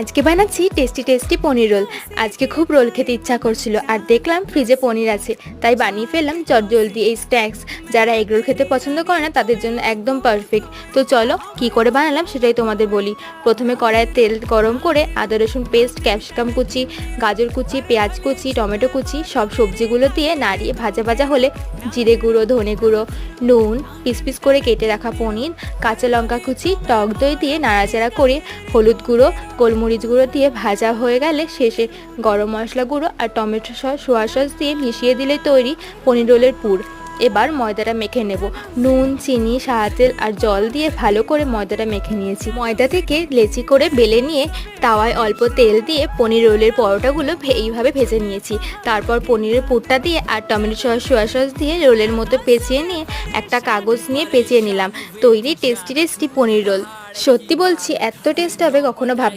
আজকে বানাচ্ছি tasty tasty পনির role. আজকে খুব রোল খেতে ইচ্ছা করছিল আর দেখলাম ফ্রিজে পনির আছে, তাই বানিয়ে ফেললাম চটজলদি এই স্ন্যাক্স। যারা এগ রোল খেতে পছন্দ করে না তাদের জন্য একদম পারফেক্ট। তো চলো কি করে বানালাম সেটাই তোমাদের বলি। প্রথমে কড়াইয়ে তেল গরম করে আদা রসুন পেস্ট, ক্যাপসিকাম কুচি, গাজর কুচি, পেঁয়াজ কুচি, টমেটো কুচি সব সবজিগুলো দিয়ে নাড়িয়ে ভাজা ভাজা হলে জিরে গুঁড়ো, ধনে গুঁড়ো, নুন, পিস পিস করে কেটে রাখা পনির, কাঁচা লঙ্কা কুচি, টক দই দিয়ে নাড়াচাড়া করে হলুদ গুঁড়ো, গোলমরিচ গুঁড়ো দিয়ে ভাজা হয়ে গেলে শেষে গরম মশলা গুঁড়ো আর টমেটো সস, সোয়া সস দিয়ে মিশিয়ে দিলে তৈরি পনির রোলের পুর। এবার ময়দাটা মেখে নেব। নুন, চিনি, সাদা তেল আর জল দিয়ে ভালো করে ময়দাটা মেখে নিয়েছি। ময়দা থেকে লেচি করে বেলে নিয়ে তাওয়ায় অল্প তেল দিয়ে পনির রোলের পরোটাগুলো এইভাবে ভেজে নিয়েছি। তারপর পনিরের পুরটা দিয়ে আর টমেটো সস, সোয়া সস দিয়ে রোলের মতো পেঁচিয়ে নিয়ে একটা কাগজ নিয়ে পেঁচিয়ে নিলাম। তৈরি টেস্টি টেস্টি পনির রোল। সত্যি বলছি, এত টেস্ট হবে কখনো ভাব